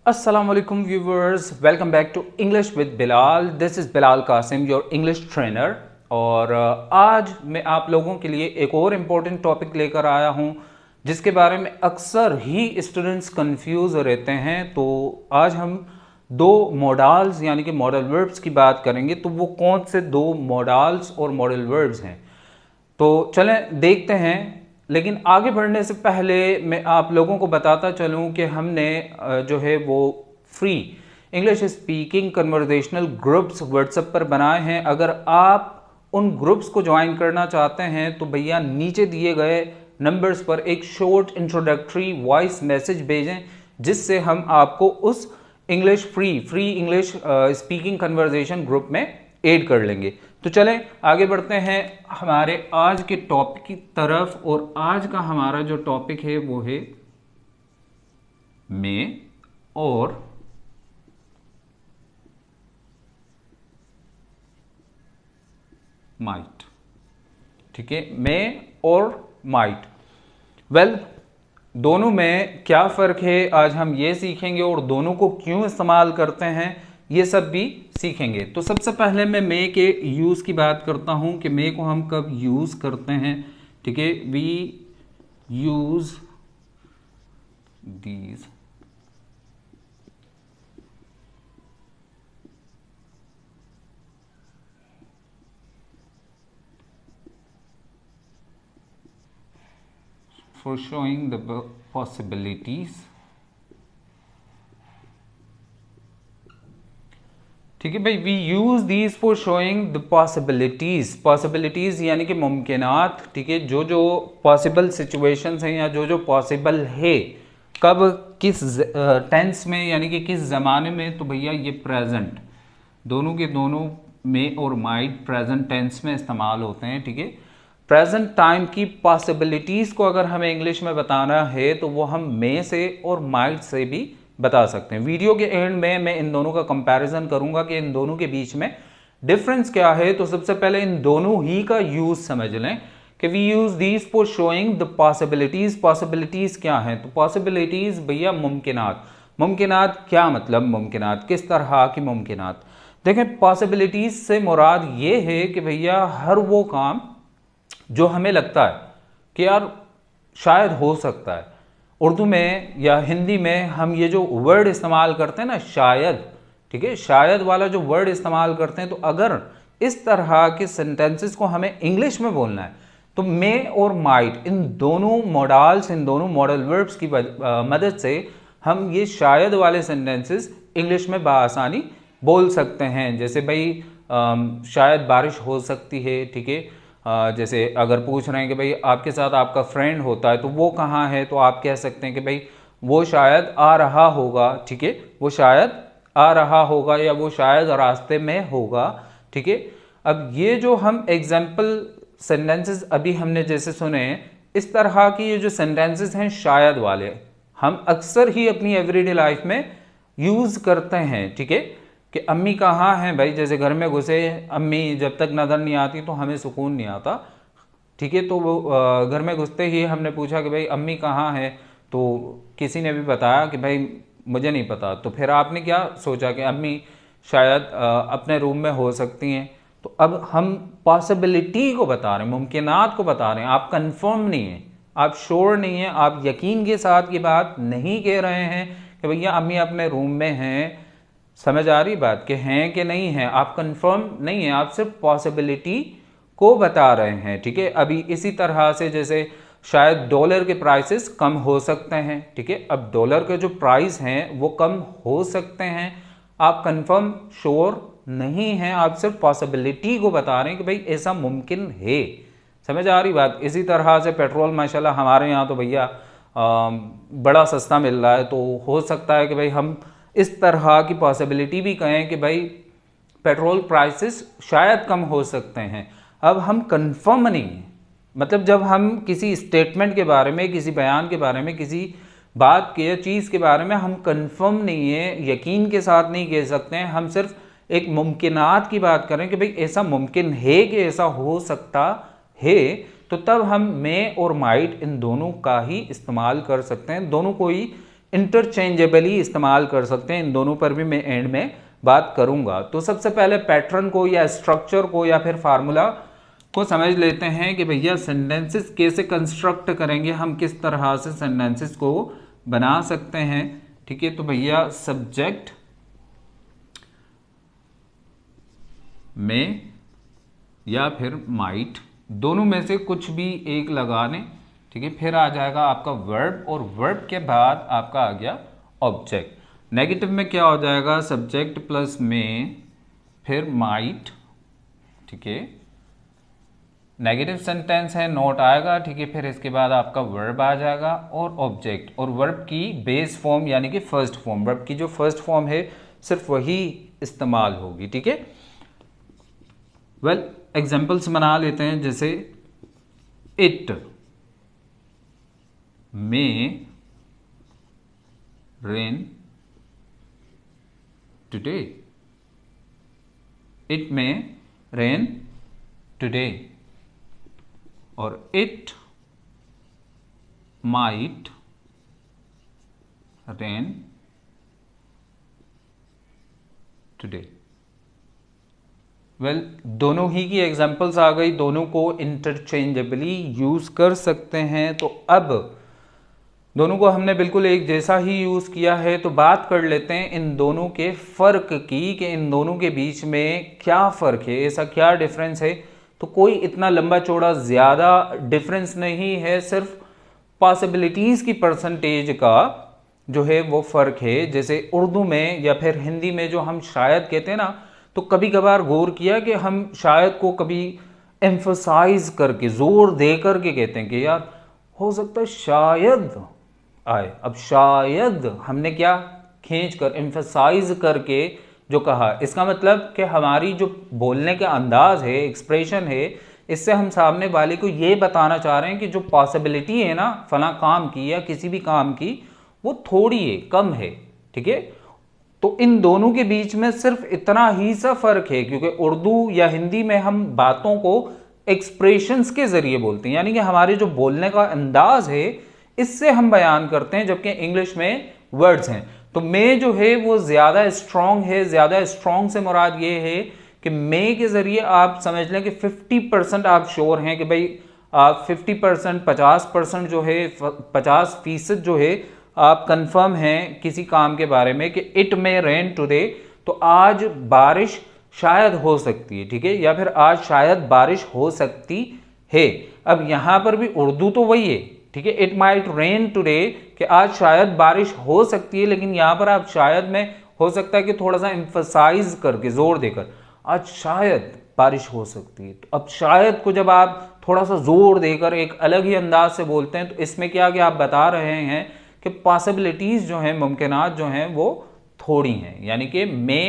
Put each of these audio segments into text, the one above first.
Assalamu alaikum viewers, welcome back to English with Bilal. This is Bilal Qasim, your English trainer. और आज मैं आप लोगों के लिए एक और इम्पोर्टेंट टॉपिक लेकर आया हूँ जिसके बारे में अक्सर ही स्टूडेंट्स कंफ्यूज रहते हैं। तो आज हम दो मॉडल्स यानी कि मॉडल वर्ब्स की बात करेंगे। तो वो कौन से दो मॉडल्स और मॉडल वर्ब्स हैं, तो चलें देखते हैं। लेकिन आगे बढ़ने से पहले मैं आप लोगों को बताता चलूं कि हमने जो है वो free English speaking conversational groups WhatsApp पर बनाए हैं। अगर आप उन ग्रुप्स को ज्वाइन करना चाहते हैं तो भैया नीचे दिए गए नंबर्स पर एक शॉर्ट इंट्रोडक्टरी वॉइस मैसेज भेजें, जिससे हम आपको उस English free English speaking conversation group में ऐड कर लेंगे। तो चलें आगे बढ़ते हैं हमारे आज के टॉपिक की तरफ। और आज का हमारा जो टॉपिक है वो है में और माइट। ठीक है, में और माइट। वेल, दोनों में क्या फ़र्क है आज हम ये सीखेंगे, और दोनों को क्यों इस्तेमाल करते हैं ये सब भी सीखेंगे। तो सबसे पहले मैं मे के यूज़ की बात करता हूँ कि मे को हम कब यूज़ करते हैं। ठीक है, we use these for showing the possibilities. ठीक है भाई, we use these for showing the possibilities. Possibilities यानी कि मुमकिनात। ठीक है, जो जो पॉसिबल सिचुएशंस हैं या जो जो पॉसिबल है, कब किस टेंस में यानी कि किस ज़माने में। तो भैया ये प्रेजेंट, दोनों के दोनों में और माइट प्रेजेंट टेंस में इस्तेमाल होते हैं। ठीक है, प्रेजेंट टाइम की पॉसिबिलिटीज़ को अगर हमें इंग्लिश में बताना है तो वो हम मे से और माइट से भी बता सकते हैं। वीडियो के एंड में मैं इन दोनों का कंपैरिजन करूंगा कि इन दोनों के बीच में डिफरेंस क्या है। तो सबसे पहले इन दोनों ही का यूज समझ लें कि we use these for showing the possibilities. Possibilities क्या है? तो पॉसिबिलिटीज भैया मुमकिनात। मुमकिनात क्या मतलब? मुमकिनात किस तरह की मुमकिनात? देखें, पॉसिबिलिटीज से मुराद ये है कि भैया हर वो काम जो हमें लगता है कि यार शायद हो सकता है। उर्दू में या हिंदी में हम ये जो वर्ड इस्तेमाल करते हैं ना, शायद। ठीक है, शायद वाला जो वर्ड इस्तेमाल करते हैं, तो अगर इस तरह के सेंटेंसेस को हमें इंग्लिश में बोलना है तो मे और माइट, इन दोनों मॉडल्स, इन दोनों मॉडल वर्ब्स की मदद से हम ये शायद वाले सेंटेंसेस इंग्लिश में बआसानी बोल सकते हैं। जैसे भाई शायद बारिश हो सकती है। ठीक है, जैसे अगर पूछ रहे हैं कि भाई आपके साथ आपका फ्रेंड होता है तो वो कहाँ है, तो आप कह सकते हैं कि भाई वो शायद आ रहा होगा। ठीक है, वो शायद आ रहा होगा या वो शायद रास्ते में होगा। ठीक है, अब ये जो हम एग्जाम्पल सेंटेंसेस अभी हमने जैसे सुने, इस तरह की ये जो सेंटेंसेस हैं शायद वाले, हम अक्सर ही अपनी एवरीडे लाइफ में यूज़ करते हैं। ठीक है, कि अम्मी कहाँ हैं भाई, जैसे घर में घुसे, अम्मी जब तक नज़र नहीं आती तो हमें सुकून नहीं आता। ठीक है, तो वो घर में घुसते ही हमने पूछा कि भाई अम्मी कहाँ है, तो किसी ने भी बताया कि भाई मुझे नहीं पता। तो फिर आपने क्या सोचा कि अम्मी शायद अपने रूम में हो सकती हैं। तो अब हम पॉसिबिलिटी को बता रहे हैं, मुमकिनात को बता रहे हैं। आप कंफर्म नहीं हैं, आप श्योर नहीं हैं, आप यकीन के साथ ये बात नहीं कह रहे हैं कि भैया अम्मी अपने रूम में हैं। समझ आ रही बात कि हैं कि नहीं है? आप कंफर्म नहीं है, आप सिर्फ पॉसिबिलिटी को बता रहे हैं। ठीक है, अभी इसी तरह से जैसे शायद डॉलर के प्राइसेस कम हो सकते हैं। ठीक है, अब डॉलर के जो प्राइस हैं वो कम हो सकते हैं, आप कंफर्म श्योर नहीं हैं, आप सिर्फ पॉसिबिलिटी को बता रहे हैं कि भाई ऐसा मुमकिन है। समझ आ रही बात? इसी तरह से पेट्रोल माशाल्लाह हमारे यहाँ तो भैया बड़ा सस्ता मिल रहा है, तो हो सकता है कि भाई हम इस तरह की पॉसिबिलिटी भी कहें कि भाई पेट्रोल प्राइसेस शायद कम हो सकते हैं। अब हम कंफर्म नहीं हैं, मतलब जब हम किसी स्टेटमेंट के बारे में, किसी बयान के बारे में, किसी बात के या चीज़ के बारे में हम कंफर्म नहीं है, यकीन के साथ नहीं कह सकते हैं, हम सिर्फ एक मुमकिनात की बात करें कि भाई ऐसा मुमकिन है कि ऐसा हो सकता है, तो तब हम मे और माइट इन दोनों का ही इस्तेमाल कर सकते हैं। दोनों को ही इंटरचेंजेबली इस्तेमाल कर सकते हैं। इन दोनों पर भी मैं एंड में बात करूंगा। तो सबसे पहले पैटर्न को या स्ट्रक्चर को या फिर फार्मूला को समझ लेते हैं कि भैया सेंटेंसेस कैसे कंस्ट्रक्ट करेंगे, हम किस तरह से सेंटेंसेस को बना सकते हैं। ठीक है, तो भैया सब्जेक्ट में या फिर माइट, दोनों में से कुछ भी एक लगा लें। ठीक है, फिर आ जाएगा आपका वर्ब, और वर्ब के बाद आपका आ गया ऑब्जेक्ट। नेगेटिव में क्या हो जाएगा, सब्जेक्ट प्लस में फिर माइट। ठीक है, नेगेटिव सेंटेंस है, नोट आएगा। ठीक है, फिर इसके बाद आपका वर्ब आ जाएगा और ऑब्जेक्ट, और वर्ब की बेस फॉर्म यानी कि फर्स्ट फॉर्म, वर्ब की जो फर्स्ट फॉर्म है सिर्फ वही इस्तेमाल होगी। ठीक है, वेल एग्जाम्पल्स बना लेते हैं, जैसे इट में रेन टुडे, इट में रेन टुडे, और it might rain today. Well दोनों ही की एग्जांपल्स आ गई, दोनों को इंटरचेंजेबली यूज कर सकते हैं। तो अब दोनों को हमने बिल्कुल एक जैसा ही यूज किया है, तो बात कर लेते हैं इन दोनों के फर्क की, कि इन दोनों के बीच में क्या फर्क है, ऐसा क्या डिफरेंस है। तो कोई इतना लंबा चौड़ा ज़्यादा डिफरेंस नहीं है, सिर्फ पॉसिबिलिटीज़ की परसेंटेज का जो है वो फ़र्क है। जैसे उर्दू में या फिर हिंदी में जो हम शायद कहते हैं ना, तो कभी कभार गौर किया कि हम शायद को कभी एम्फसाइज करके, जोर दे करके कहते हैं कि यार हो सकता है शायद आए। अब शायद हमने क्या खींच कर, एम्फसाइज करके जो कहा, इसका मतलब कि हमारी जो बोलने का अंदाज है, एक्सप्रेशन है, इससे हम सामने वाले को ये बताना चाह रहे हैं कि जो पॉसिबिलिटी है ना फला काम की या किसी भी काम की, वो थोड़ी है, कम है। ठीक है, तो इन दोनों के बीच में सिर्फ इतना ही सा फर्क है, क्योंकि उर्दू या हिंदी में हम बातों को एक्सप्रेशंस के जरिए बोलते हैं, यानी कि हमारे जो बोलने का अंदाज है इससे हम बयान करते हैं, जबकि इंग्लिश में वर्ड्स हैं। तो मे जो है वो ज़्यादा स्ट्रॉन्ग है। ज़्यादा स्ट्रॉन्ग से मुराद ये है कि मे के ज़रिए आप समझ लें कि 50% आप श्योर हैं कि भाई आप 50%, 50% जो है, 50% जो है आप कंफर्म हैं किसी काम के बारे में कि इट मे रेन टुडे, तो आज बारिश शायद हो सकती है। ठीक है, या फिर आज शायद बारिश हो सकती है। अब यहाँ पर भी उर्दू तो वही है। ठीक है, इट माइट रेन टुडे, कि आज शायद बारिश हो सकती है, लेकिन यहाँ पर आप शायद में हो सकता है कि थोड़ा सा एम्फसाइज करके, जोर देकर, आज शायद बारिश हो सकती है। तो अब शायद को जब आप थोड़ा सा जोर देकर एक अलग ही अंदाज से बोलते हैं, तो इसमें क्या कि आप बता रहे हैं कि पॉसिबिलिटीज़ जो हैं, मुमकिनात जो हैं वो थोड़ी हैं। यानी कि मे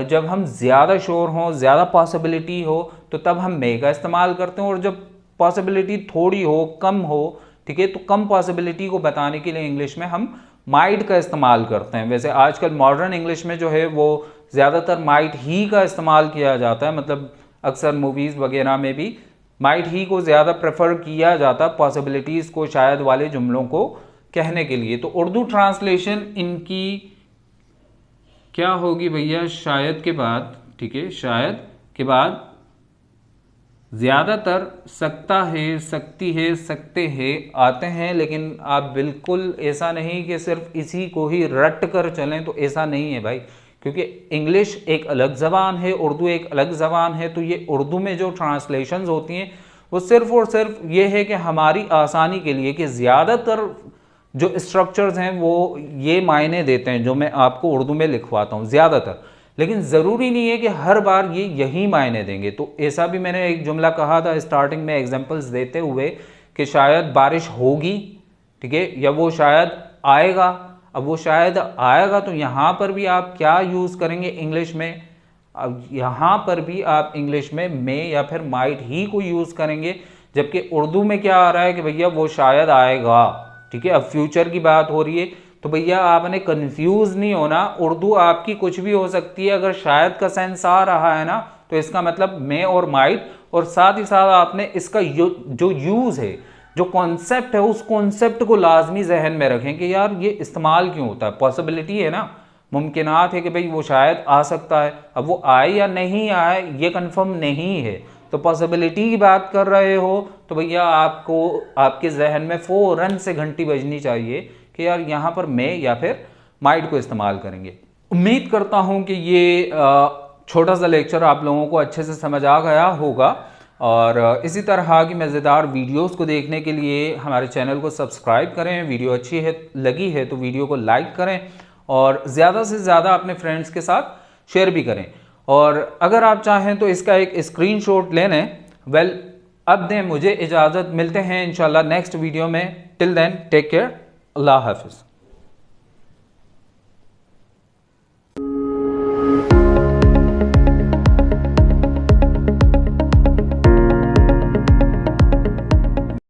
जब हम ज़्यादा श्योर हों, ज़्यादा पॉसिबिलिटी हो, तो तब हम मे का इस्तेमाल करते हैं, और जब पॉसिबिलिटी थोड़ी हो, कम हो, ठीक है, तो कम पॉसिबिलिटी को बताने के लिए इंग्लिश में हम माइट का इस्तेमाल करते हैं। वैसे आजकल मॉडर्न इंग्लिश में जो है वो ज़्यादातर माइट ही का इस्तेमाल किया जाता है, मतलब अक्सर मूवीज़ वगैरह में भी माइट ही को ज़्यादा प्रेफर किया जाता है पॉसिबिलिटीज़ को, शायद वाले जुमलों को कहने के लिए। तो उर्दू ट्रांसलेशन इनकी क्या होगी भैया, शायद के बाद। ठीक है, शायद के बाद ज़्यादातर सकता है, सकती है, सकते हैं आते हैं, लेकिन आप बिल्कुल ऐसा नहीं कि सिर्फ इसी को ही रट कर चलें, तो ऐसा नहीं है भाई, क्योंकि इंग्लिश एक अलग ज़बान है, उर्दू एक अलग ज़बान है। तो ये उर्दू में जो ट्रांसलेशंस होती हैं वो सिर्फ और सिर्फ ये है कि हमारी आसानी के लिए, कि ज़्यादातर जो स्ट्रक्चर्स हैं वो ये मायने देते हैं जो मैं आपको उर्दू में लिखवाता हूँ ज़्यादातर, लेकिन ज़रूरी नहीं है कि हर बार ये यही मायने देंगे। तो ऐसा भी मैंने एक जुमला कहा था स्टार्टिंग में एग्जांपल्स देते हुए कि शायद बारिश होगी, ठीक है, या वो शायद आएगा। अब वो शायद आएगा, तो यहाँ पर भी आप क्या यूज़ करेंगे इंग्लिश में, अब यहाँ पर भी आप इंग्लिश में मे या फिर माइट ही को यूज़ करेंगे, जबकि उर्दू में क्या आ रहा है कि भैया वो शायद आएगा। ठीक है, अब फ्यूचर की बात हो रही है, तो भैया आपने कंफ्यूज नहीं होना, उर्दू आपकी कुछ भी हो सकती है। अगर शायद का सेंस आ रहा है ना, तो इसका मतलब मे और माइट, और साथ ही साथ आपने इसका जो यूज़ है, जो कॉन्सेप्ट है उस कॉन्सेप्ट को लाजमी जहन में रखें कि यार ये इस्तेमाल क्यों होता है, पॉसिबिलिटी है ना, मुमकिनात है कि भाई वो शायद आ सकता है। अब वो आए या नहीं आए ये कंफर्म नहीं है, तो पॉसिबिलिटी की बात कर रहे हो तो भैया आपको आपके जहन में फ़ौरन से घंटी बजनी चाहिए कि यार यहाँ पर मैं या फिर माइट को इस्तेमाल करेंगे। उम्मीद करता हूँ कि ये छोटा सा लेक्चर आप लोगों को अच्छे से समझ आ गया होगा, और इसी तरह की मज़ेदार वीडियोस को देखने के लिए हमारे चैनल को सब्सक्राइब करें। वीडियो अच्छी है लगी है तो वीडियो को लाइक करें और ज़्यादा से ज़्यादा अपने फ्रेंड्स के साथ शेयर भी करें, और अगर आप चाहें तो इसका एक स्क्रीनशॉट ले लें। वेल, अब दें मुझे इजाज़त, मिलते हैं इंशाल्लाह नेक्स्ट वीडियो में। टिल देन टेक केयर, अल्लाह हाफिज़।